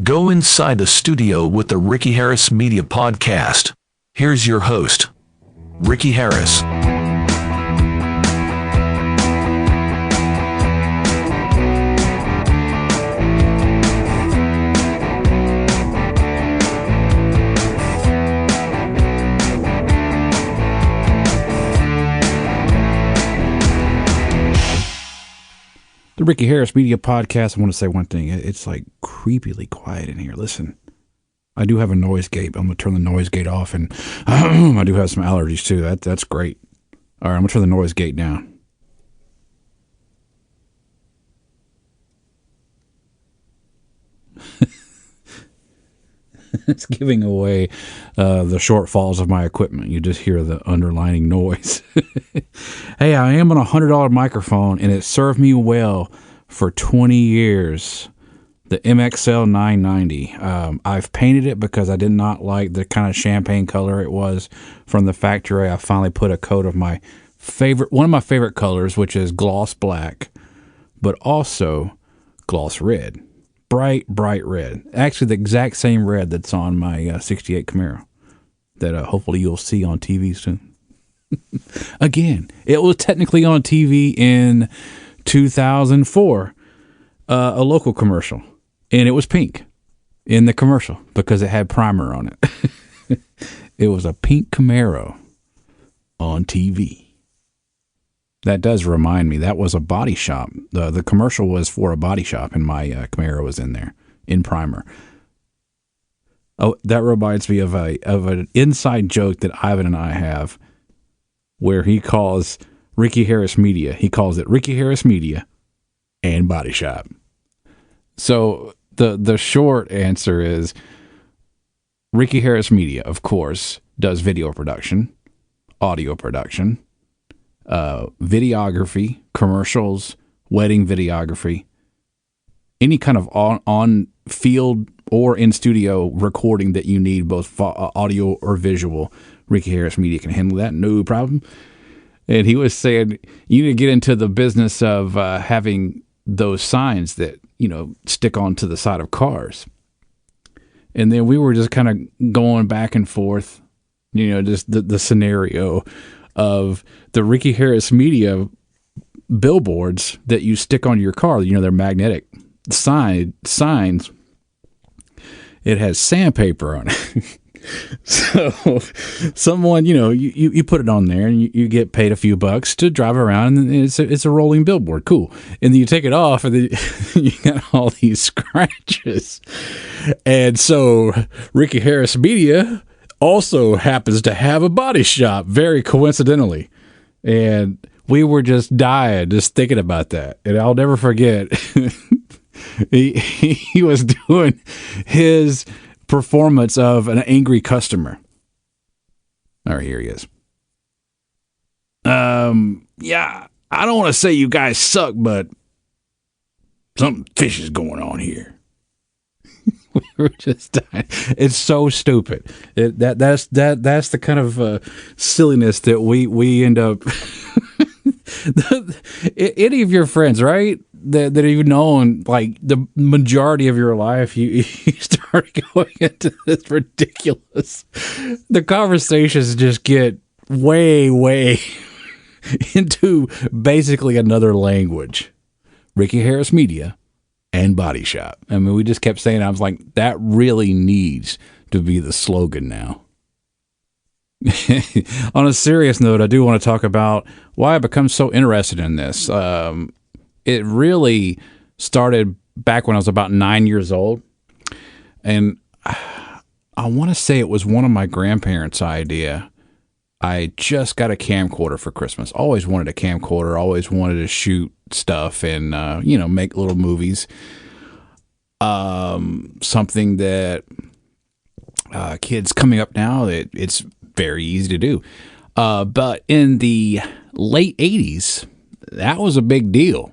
Go inside the studio with the Ricky Harris Media Podcast. Here's your host, Ricky Harris. The Ricky Harris Media Podcast. I want to say one thing. It's like creepily quiet in here. Listen, I do have a noise gate. I'm going to turn the noise gate off, and I do have some allergies too. That's great. All right, I'm going to turn the noise gate down. It's giving away the shortfalls of my equipment. You just hear the underlining noise. Hey, I am on a $100 microphone, and it served me well for 20 years. The MXL 990. I've painted it because I did not like the kind of champagne color it was from the factory. I finally put a coat of one of my favorite colors, which is gloss black, but also gloss red. Bright red. Actually, the exact same red that's on my 68 Camaro that hopefully you'll see on TV soon. Again, it was technically on TV in 2004, a local commercial, and it was pink in the commercial because it had primer on it. It was a pink Camaro on TV. That does remind me, that was a body shop. The commercial was for a body shop, and my Camaro was in there, in primer. Oh, that reminds me of an inside joke that Ivan and I have, where he calls Ricky Harris Media. He calls it Ricky Harris Media and Body Shop. So the short answer is Ricky Harris Media, of course, does video production, audio production, videography, commercials, wedding videography, any kind of on field or in studio recording that you need, both audio or visual. Ricky Harris Media can handle that, no problem. And he was saying you need to get into the business of having those signs that, stick onto the side of cars. And then we were just kind of going back and forth, just the scenario of the Ricky Harris Media billboards that you stick onto your car. They're magnetic signs. It has sandpaper on it. So someone, you put it on there and you get paid a few bucks to drive around, and it's a rolling billboard. Cool. And then you take it off, and then you got all these scratches. And so Ricky Harris Media also happens to have a body shop, very coincidentally. And we were just dying, just thinking about that. And I'll never forget, he was doing his performance of an angry customer. All right, here he is. Yeah, I don't want to say you guys suck, but something fishy is going on here. We were just dying. It's so stupid. That's the kind of silliness that we end up. Any of your friends, right? That you've known, like the majority of your life, you start going into this ridiculous. The conversations just get way into basically another language. Ricky Harris Media and Body Shop. I mean, we just kept saying, I was like, that really needs to be the slogan now. On a serious note, I do want to talk about why I become so interested in this. It really started back when I was about 9 years old. And I want to say it was one of my grandparents' idea. I just got a camcorder for Christmas. Always wanted a camcorder. Always wanted to shoot stuff and, make little movies. Something that kids coming up now, it's very easy to do. But in the late 80s, that was a big deal.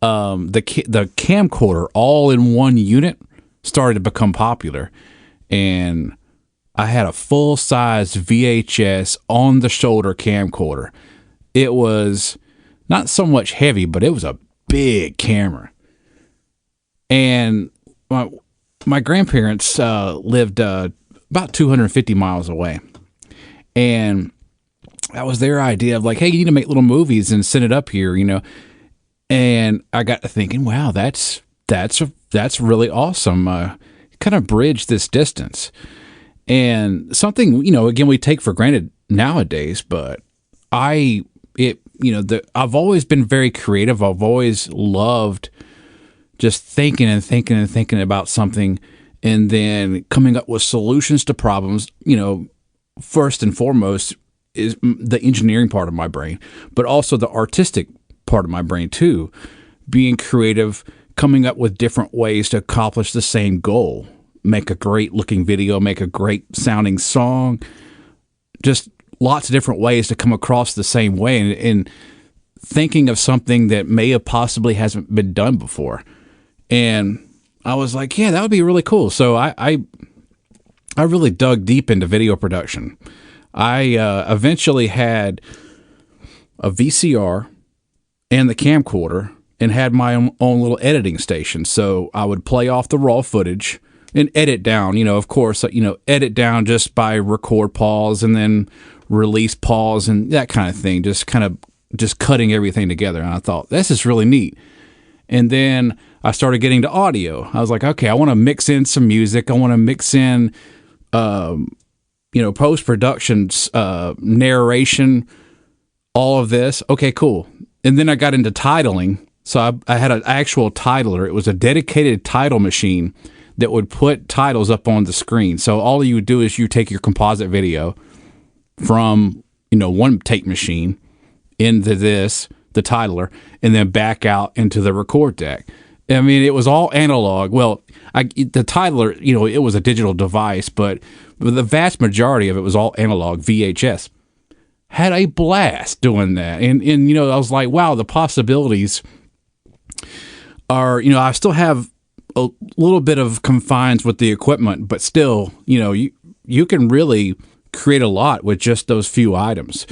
The camcorder all in one unit started to become popular, and I had a full-size VHS on-the-shoulder camcorder. It was not so much heavy, but it was a big camera. And my grandparents lived about 250 miles away. And that was their idea of like, hey, you need to make little movies and send it up here, And I got to thinking, wow, that's really awesome. Kind of bridge this distance. And something, again, we take for granted nowadays, but I've always been very creative. I've always loved just thinking about something and then coming up with solutions to problems. First and foremost is the engineering part of my brain, but also the artistic part of my brain too. Being creative, coming up with different ways to accomplish the same goal. Make a great looking video, make a great sounding song. Just lots of different ways to come across the same way and thinking of something that may have possibly hasn't been done before. And I was like, yeah, that would be really cool. So I really dug deep into video production. I eventually had a VCR and the camcorder and had my own little editing station. So I would play off the raw footage and edit down, of course, edit down just by record pause and then release pause and that kind of thing, just cutting everything together. And I thought, this is really neat. And then I started getting to audio. I was like, okay, I want to mix in some music. I want to mix in, post-production, narration, all of this. Okay, cool. And then I got into titling. So I had an actual titler. It was a dedicated title machine that would put titles up on the screen. So all you would do is you take your composite video from, one tape machine into the titler, and then back out into the record deck. I mean, it was all analog. Well, the titler, it was a digital device, but the vast majority of it was all analog VHS. Had a blast doing that. And I was like, wow, the possibilities are, I still have a little bit of confines with the equipment, but still, you can really create a lot with just those few items.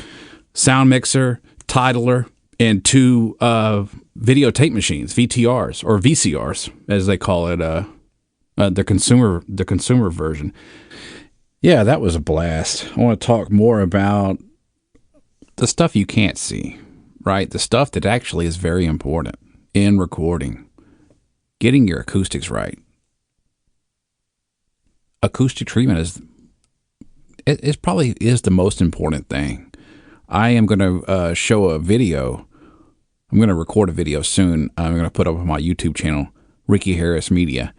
Sound mixer, titler, and two videotape machines, VTRs or VCRs, as they call it, the consumer version. Yeah, that was a blast. I want to talk more about the stuff you can't see, right? The stuff that actually is very important in recording. Getting your acoustics right. Acoustic treatment it probably is the most important thing. I am going to show a video. I'm going to record a video soon. I'm going to put up on my YouTube channel, Ricky Harris Media,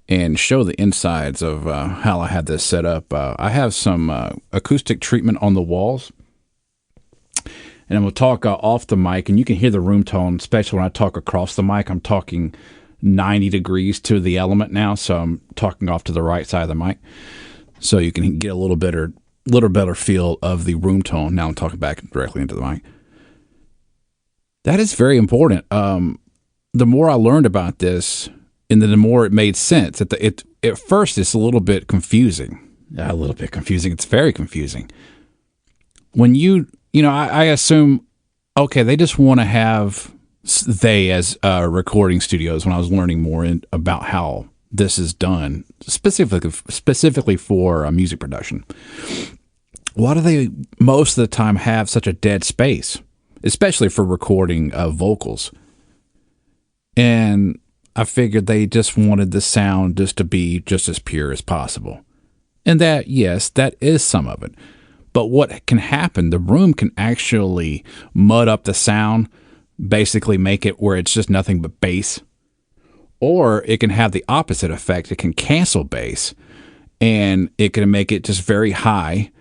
and show the insides of how I had this set up. I have some acoustic treatment on the walls, and I'm going to talk off the mic, and you can hear the room tone, especially when I talk across the mic. I'm talking 90 degrees to the element now, so I'm talking off to the right side of the mic, so you can get a little better feel of the room tone. Now I'm talking back directly into the mic. That is very important. The more I learned about this, and then the more it made sense. At first, it's a little bit confusing. A little bit confusing. It's very confusing. When I assume, okay, they just want to have as recording studios. When I was learning more about how this is done, specifically for music production, why do they most of the time have such a dead space, especially for recording vocals? And I figured they just wanted the sound just to be just as pure as possible. And that, yes, that is some of it. But what can happen, the room can actually mud up the sound, basically make it where it's just nothing but bass. Or it can have the opposite effect. It can cancel bass, and it can make it just very high.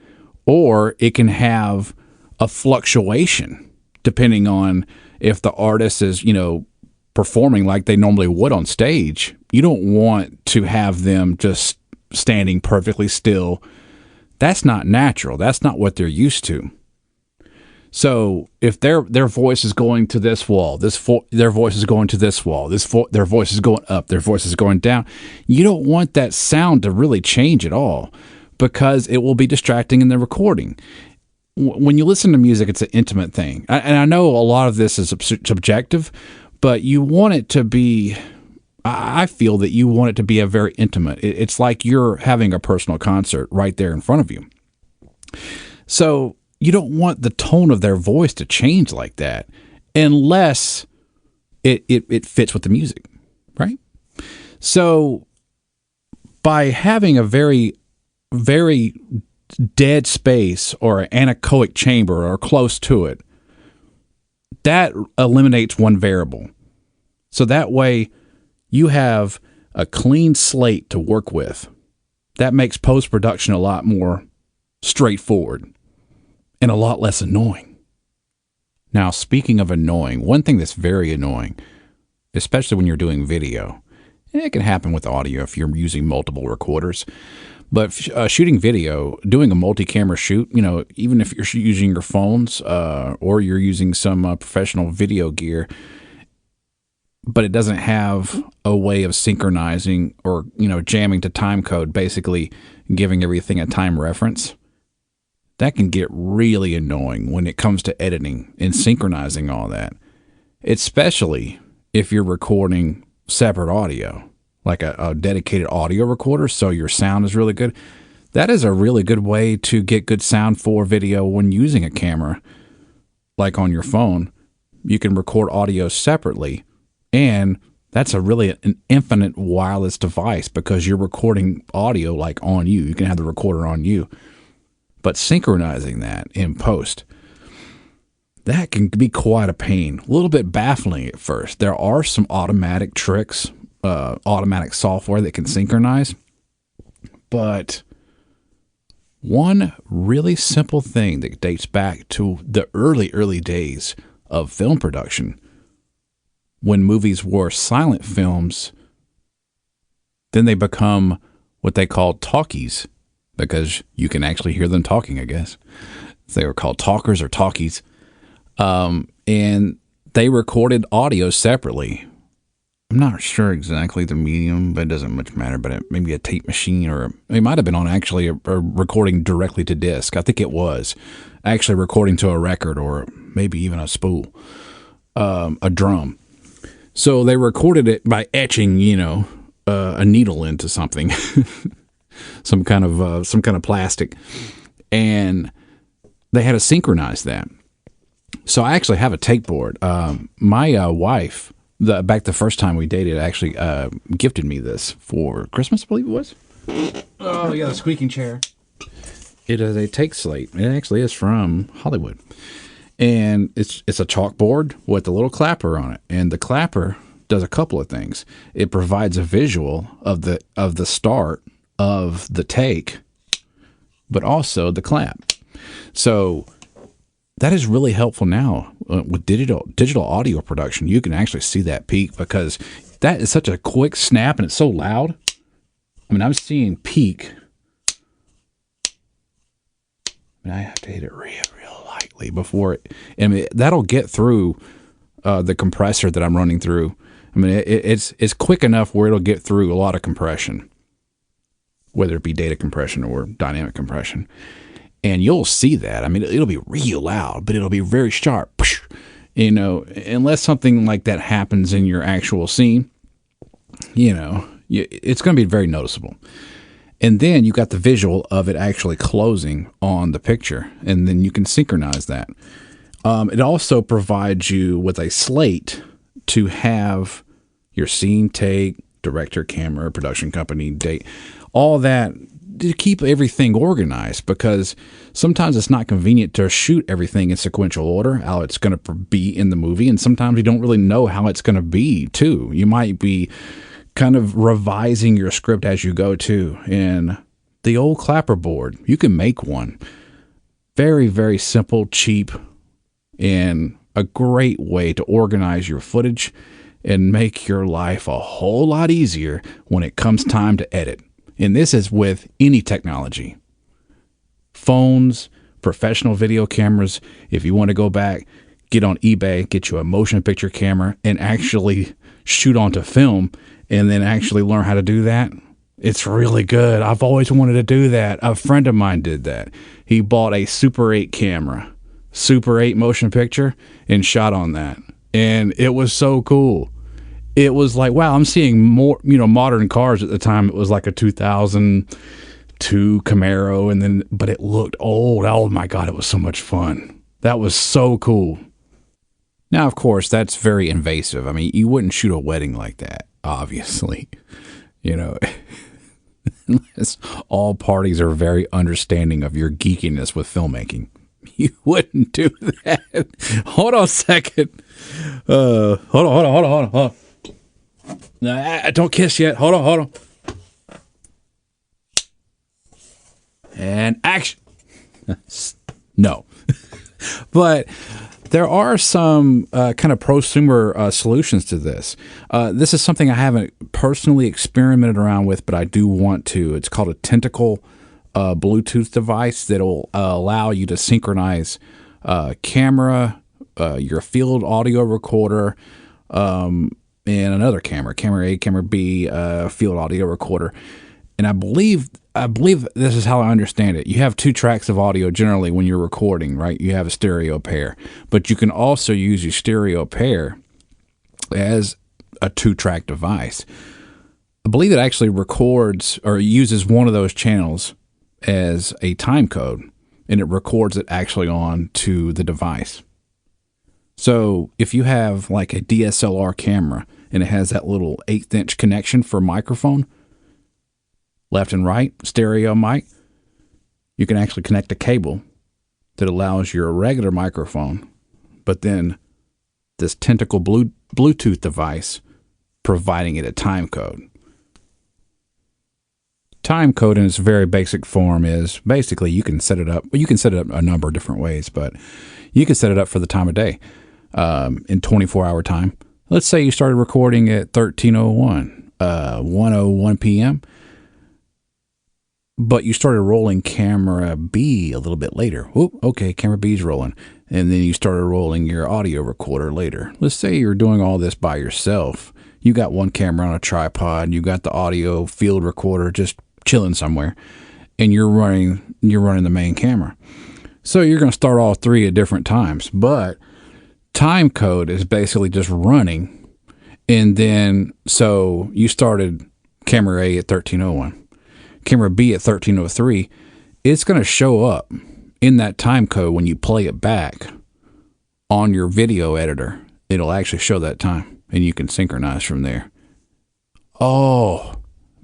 Or it can have a fluctuation, depending on if the artist is, performing like they normally would on stage. You don't want to have them just standing perfectly still. That's not natural. That's not what they're used to. So if their voice is going to this wall, their voice is going to this wall, their voice is going up, their voice is going down, you don't want that sound to really change at all, because it will be distracting in the recording. When you listen to music, it's an intimate thing. And I know a lot of this is subjective, but you want it to be I feel that you want it to be a very intimate. It's like you're having a personal concert right there in front of you. So you don't want the tone of their voice to change like that unless it fits with the music, right? So by having a very, very dead space or an anechoic chamber or close to it, that eliminates one variable. So that way you have a clean slate to work with. That makes post-production a lot more straightforward and a lot less annoying. Now, speaking of annoying, one thing that's very annoying, especially when you're doing video, and it can happen with audio if you're using multiple recorders, but shooting video, doing a multi-camera shoot, even if you're using your phones or you're using some professional video gear, but it doesn't have a way of synchronizing or, jamming to time code, basically giving everything a time reference, that can get really annoying when it comes to editing and synchronizing all that, especially if you're recording separate audio, like a dedicated audio recorder, so your sound is really good. That is a really good way to get good sound for video when using a camera, like on your phone. You can record audio separately, and that's an infinite wireless device because you're recording audio like on you. You can have the recorder on you. But synchronizing that in post, that can be quite a pain. A little bit baffling at first. There are some automatic tricks, automatic software that can synchronize. But one really simple thing that dates back to the early days of film production, when movies were silent films, then they become what they call talkies, because you can actually hear them talking, I guess. They were called talkers or talkies. And they recorded audio separately. I'm not sure exactly the medium, but it doesn't much matter. But maybe a tape machine, or it might have been on actually a recording directly to disc. I think it was actually recording to a record, or maybe even a spool, a drum. So they recorded it by etching, a needle into something, some kind of plastic, and they had to synchronize that. So I actually have a tape board. My wife, back the first time we dated, actually gifted me this for Christmas, I believe it was. Oh yeah, the squeaking chair. It is a take slate. It actually is from Hollywood. And it's a chalkboard with a little clapper on it. And the clapper does a couple of things. It provides a visual of the start of the take, but also the clap. So that is really helpful now with digital audio production. You can actually see that peak because that is such a quick snap and it's so loud. I mean, I'm seeing peak. I have to hit it real lightly before it. I mean, that'll get through the compressor that I'm running through. I mean, it's quick enough where it'll get through a lot of compression, whether it be data compression or dynamic compression. And you'll see that. I mean, it'll be real loud, but it'll be very sharp. Unless something like that happens in your actual scene, it's going to be very noticeable. And then you got the visual of it actually closing on the picture, and then you can synchronize that. It also provides you with a slate to have your scene, take, director, camera, production company, date, all that, to keep everything organized, because sometimes it's not convenient to shoot everything in sequential order, how it's going to be in the movie, and sometimes you don't really know how it's going to be, too. You might be kind of revising your script as you go too. And the old clapper board, you can make one. Very, very simple, cheap, and a great way to organize your footage and make your life a whole lot easier when it comes time to edit. And this is with any technology. Phones, professional video cameras. If you want to go back, get on eBay, get you a motion picture camera, and actually shoot onto film, and then actually learn how to do that. It's really good. I've always wanted to do that. A friend of mine did that. He bought a Super 8 camera, Super 8 motion picture, and shot on that. And it was so cool. it was like, wow, I'm seeing more, modern cars at the time. It was like a 2002 Camaro, but it looked old. Oh my God, it was so much fun. That was so cool. Now, of course, that's very invasive. I mean, you wouldn't shoot a wedding like that, obviously, unless all parties are very understanding of your geekiness with filmmaking. You wouldn't do that. Hold on a second. Hold on. No, don't kiss yet. Hold on. And action. No. But there are some kind of prosumer solutions to this. This is something I haven't personally experimented around with, but I do want to. It's called a tentacle Bluetooth device that'll allow you to synchronize camera, your field audio recorder, and another camera A, camera B, field audio recorder. And I believe this is how I understand it. You have 2 tracks of audio generally when you're recording, right? You have a stereo pair, but you can also use your stereo pair as a 2-track device. I believe it actually records or uses one of those channels as a time code, and it records it actually on to the device. So if you have like a DSLR camera and it has that little 1/8 inch connection for microphone, left and right, stereo mic, you can actually connect a cable that allows your regular microphone, but then this tentacle Bluetooth device providing it a time code. Time code in its very basic form is basically you can set it up. Well, you can set it up a number of different ways, but you can set it up for the time of day in 24-hour time. Let's say you started recording at 13:01, 1:01 p.m., but you started rolling camera B a little bit later. Whoop, okay, camera B's rolling. And then you started rolling your audio recorder later. Let's say you're doing all this by yourself. You got one camera on a tripod, you got the audio field recorder just chilling somewhere, and you're running the main camera. So you're going to start all 3 at different times, but time code is basically just running. And then, so you started camera A at 13:01, camera B at 13:03. It's going to show up in that time code when you play it back on your video editor. It'll actually show that time, and you can synchronize from there. Oh,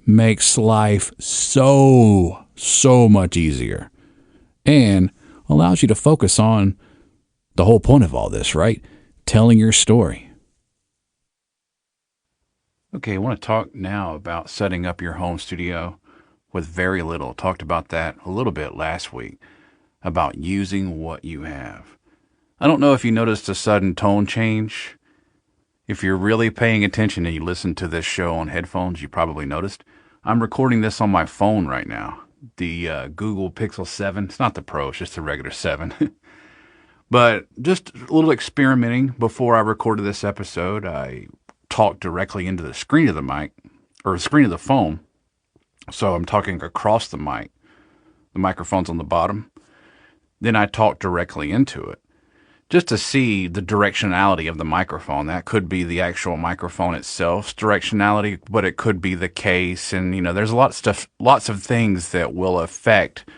makes life so much easier, and allows you to focus on the whole point of all this, right? Telling your story. Okay, I want to talk now about setting up your home studio with very little. Talked about that a little bit last week, about using what you have. I don't know if you noticed a sudden tone change. If you're really paying attention and you listen to this show on headphones, you probably noticed. I'm recording this on my phone right now, the Google Pixel 7. It's not the Pro, it's just the regular 7. But just a little experimenting before I recorded this episode. I talked directly into the screen of the mic, or the screen of the phone. So I'm talking across the mic. The microphone's on the bottom. Then I talk directly into it, just to see the directionality of the microphone. That could be the actual microphone itself's directionality, but it could be the case. And, there's lots of things that will affect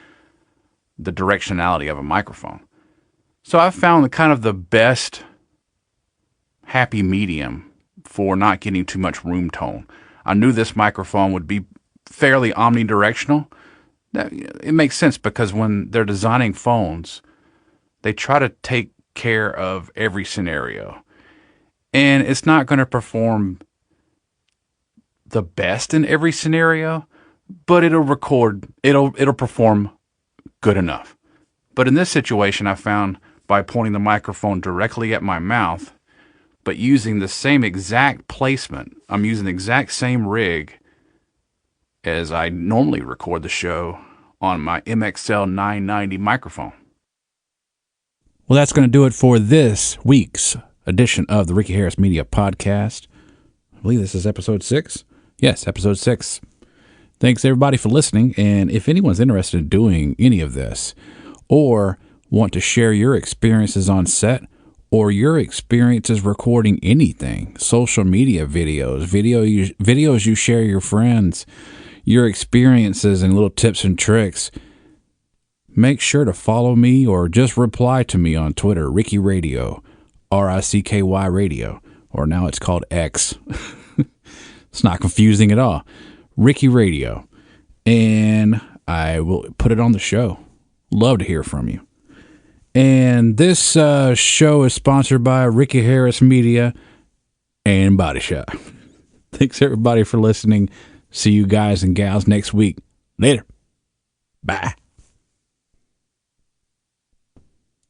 the directionality of a microphone. So I've found kind of the best happy medium for not getting too much room tone. I knew this microphone would be fairly omnidirectional. It makes sense because when they're designing phones, they try to take care of every scenario, and it's not going to perform the best in every scenario, but it'll perform good enough. But in this situation, I found by pointing the microphone directly at my mouth, but using the same exact placement, I'm using the exact same rig as I normally record the show on my MXL 990 microphone. Well, that's going to do it for this week's edition of the Ricky Harris Media Podcast. I believe this is episode 6. Yes, episode 6. Thanks, everybody, for listening. And if anyone's interested in doing any of this, or want to share your experiences on set, or your experiences recording anything, social media videos you share your friends, your experiences and little tips and tricks, make sure to follow me or just reply to me on Twitter, Ricky Radio, RICKY Radio, or now it's called X. It's not confusing at all. Ricky Radio. And I will put it on the show. Love to hear from you. And this show is sponsored by Ricky Harris Media and Body Shop. Thanks everybody for listening. See you guys and gals next week. Later. Bye.